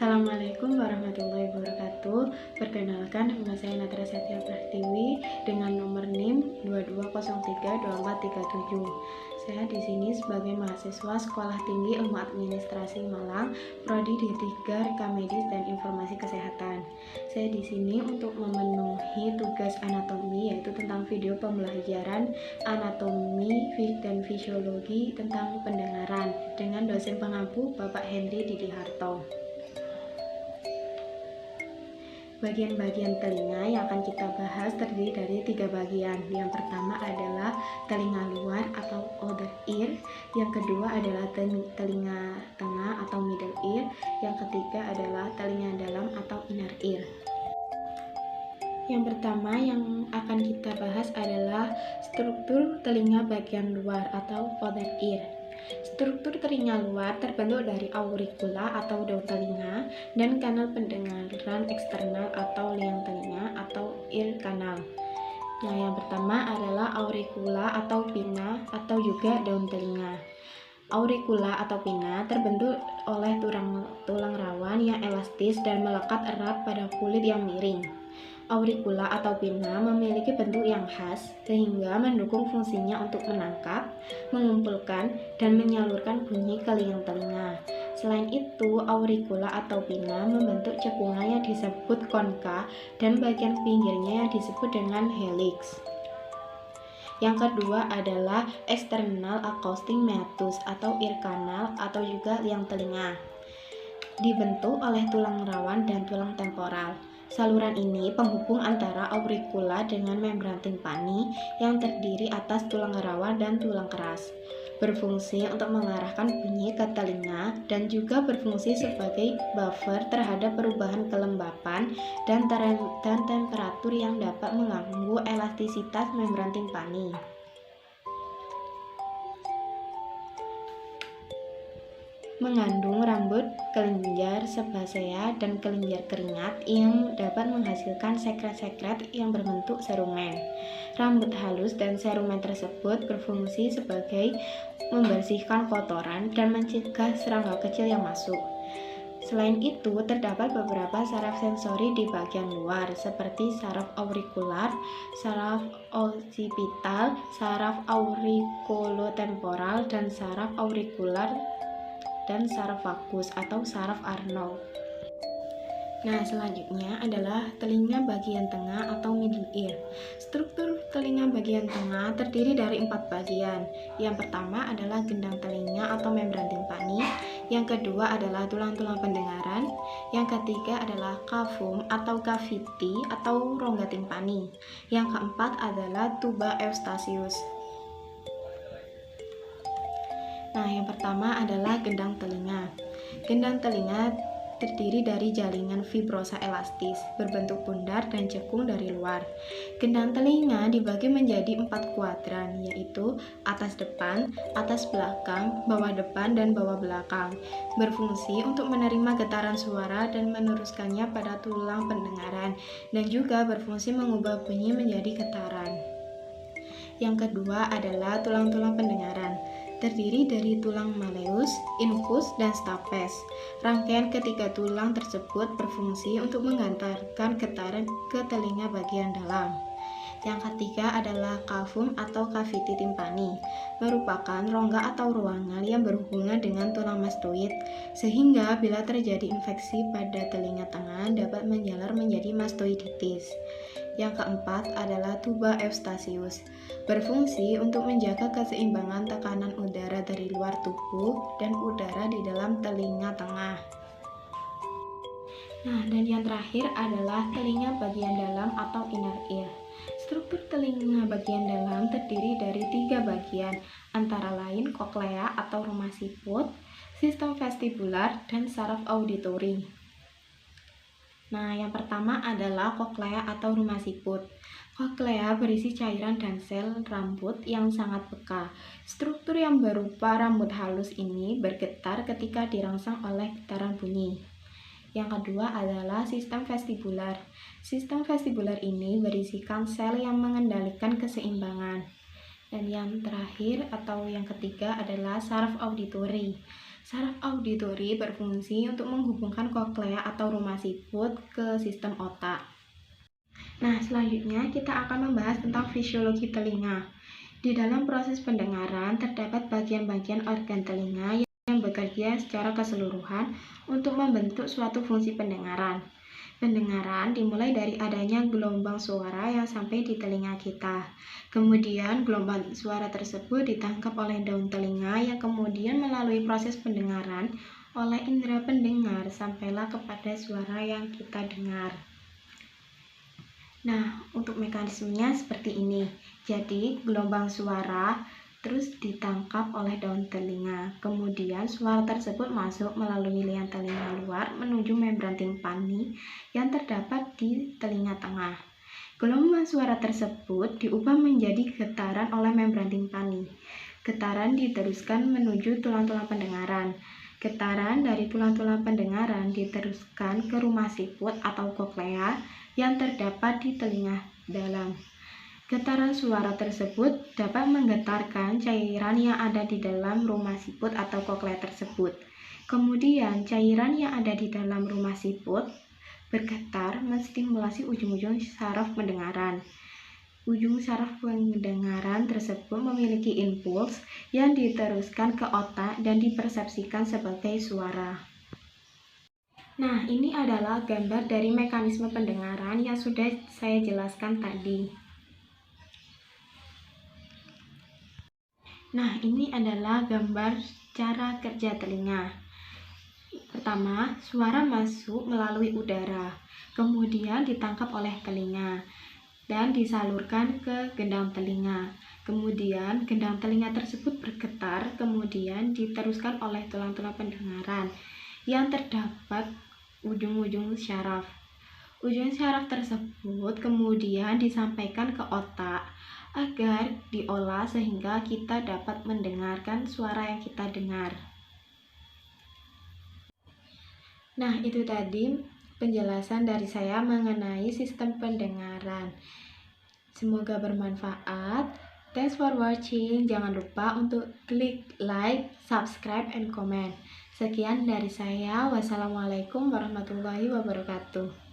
Assalamualaikum warahmatullahi wabarakatuh. Perkenalkan, nama saya Natra Satya Pratiwi dengan nomor NIM 22032437. Saya di sini sebagai mahasiswa Sekolah Tinggi Ilmu Administrasi Malang, Prodi D3 Rekam Medis dan Informasi Kesehatan. Saya di sini untuk memenuhi tugas anatomi, yaitu tentang video pembelajaran anatomi dan fisiologi tentang pendengaran dengan dosen pengampu Bapak Henry Didi Harto. Bagian-bagian telinga yang akan kita bahas terdiri dari 3 bagian. Yang pertama adalah telinga luar atau outer ear, yang kedua adalah telinga tengah atau middle ear, yang ketiga adalah telinga dalam atau inner ear. Yang pertama yang akan kita bahas adalah struktur telinga bagian luar atau outer ear. Struktur telinga luar terbentuk dari auricula atau daun telinga dan kanal pendengaran eksternal atau liang telinga atau ear canal. Nah, yang pertama adalah auricula atau pinna atau juga daun telinga. Auricula atau pinna terbentuk oleh tulang rawan yang elastis dan melekat erat pada kulit yang miring. Auricula atau pinna memiliki bentuk yang khas sehingga mendukung fungsinya untuk menangkap, mengumpulkan, dan menyalurkan bunyi ke liang telinga. Selain itu, auricula atau pinna membentuk cekungan yang disebut konka dan bagian pinggirnya yang disebut dengan helix. Yang kedua adalah external acoustic meatus atau ear canal atau juga liang telinga. Dibentuk oleh tulang rawan dan tulang temporal. Saluran ini penghubung antara auricula dengan membran timpani yang terdiri atas tulang rawan dan tulang keras. Berfungsi untuk mengarahkan bunyi ke telinga dan juga berfungsi sebagai buffer terhadap perubahan kelembapan dan temperatur yang dapat mengganggu elastisitas membran timpani. Mengandung rambut, kelenjar sebasea, dan kelenjar keringat yang dapat menghasilkan sekret-sekret yang berbentuk serumen. Rambut halus dan serumen tersebut berfungsi sebagai membersihkan kotoran dan mencegah serangga kecil yang masuk. Selain itu, terdapat beberapa saraf sensori di bagian luar seperti saraf aurikular, saraf occipital, saraf aurikulotemporal, dan saraf aurikular dan saraf vagus atau saraf Arnold. Nah, selanjutnya adalah telinga bagian tengah atau middle ear. Struktur telinga bagian tengah terdiri dari 4 bagian. Yang pertama adalah gendang telinga atau membran timpani. Yang kedua adalah tulang-tulang pendengaran. Yang ketiga adalah cavum atau cavity atau rongga timpani. Yang keempat adalah tuba eustachius. Nah, yang pertama adalah gendang telinga. Gendang telinga terdiri dari jaringan fibrosa elastis, berbentuk bundar dan cekung dari luar. Gendang telinga dibagi menjadi 4 kuadran, yaitu atas depan, atas belakang, bawah depan, dan bawah belakang. Berfungsi untuk menerima getaran suara dan meneruskannya pada tulang pendengaran, dan juga berfungsi mengubah bunyi menjadi getaran. Yang kedua adalah tulang-tulang pendengaran. Terdiri dari tulang malleus, incus, dan stapes. Rangkaian ketiga tulang tersebut berfungsi untuk mengantarkan getaran ke telinga bagian dalam. Yang ketiga adalah cavum atau cavity timpani, merupakan rongga atau ruangan yang berhubungan dengan tulang mastoid, sehingga bila terjadi infeksi pada telinga tengah dapat menjalar menjadi mastoiditis. Yang keempat adalah tuba eustachius, berfungsi untuk menjaga keseimbangan tekanan udara dari luar tubuh dan udara di dalam telinga tengah. Nah, dan yang terakhir adalah telinga bagian dalam atau inner ear. Struktur telinga bagian dalam terdiri dari 3 bagian, antara lain koklea atau rumah siput, sistem vestibular, dan saraf auditori. Nah, yang pertama adalah koklea atau rumah siput. Koklea berisi cairan dan sel rambut yang sangat peka. Struktur yang berupa rambut halus ini bergetar ketika dirangsang oleh getaran bunyi. Yang kedua adalah sistem vestibular. Sistem vestibular ini berisikan sel yang mengendalikan keseimbangan. Dan yang terakhir atau yang ketiga adalah saraf auditori. Saraf auditori berfungsi untuk menghubungkan koklea atau rumah siput ke sistem otak. Nah, selanjutnya kita akan membahas tentang fisiologi telinga. Di dalam proses pendengaran, terdapat bagian-bagian organ telinga yang bekerja secara keseluruhan untuk membentuk suatu fungsi pendengaran. Pendengaran dimulai dari adanya gelombang suara yang sampai di telinga kita. Kemudian gelombang suara tersebut ditangkap oleh daun telinga yang kemudian melalui proses pendengaran oleh indera pendengar sampailah kepada suara yang kita dengar. Nah, untuk mekanismenya seperti ini. Jadi, gelombang suara terus ditangkap oleh daun telinga. Kemudian suara tersebut masuk melalui liang telinga luar menuju membran timpani yang terdapat di telinga tengah. Gelombang suara tersebut diubah menjadi getaran oleh membran timpani. Getaran diteruskan menuju tulang-tulang pendengaran. Getaran dari tulang-tulang pendengaran diteruskan ke rumah siput atau koklea yang terdapat di telinga dalam. Getaran suara tersebut dapat menggetarkan cairan yang ada di dalam rumah siput atau koklea tersebut. Kemudian cairan yang ada di dalam rumah siput bergetar menstimulasi ujung-ujung saraf pendengaran. Ujung saraf pendengaran tersebut memiliki impuls yang diteruskan ke otak dan dipersepsikan sebagai suara. Nah, ini adalah gambar dari mekanisme pendengaran yang sudah saya jelaskan tadi. Nah, ini adalah gambar cara kerja telinga. Pertama, suara masuk melalui udara, kemudian ditangkap oleh telinga dan disalurkan ke gendang telinga. Kemudian, gendang telinga tersebut bergetar, kemudian diteruskan oleh tulang-tulang pendengaran yang terdapat ujung-ujung syaraf. Ujung syaraf tersebut kemudian disampaikan ke otak agar diolah sehingga kita dapat mendengarkan suara yang kita dengar. Nah, itu tadi penjelasan dari saya mengenai sistem pendengaran. Semoga bermanfaat. Thanks for watching. Jangan lupa untuk klik like, subscribe, and comment. Sekian dari saya. Wassalamualaikum warahmatullahi wabarakatuh.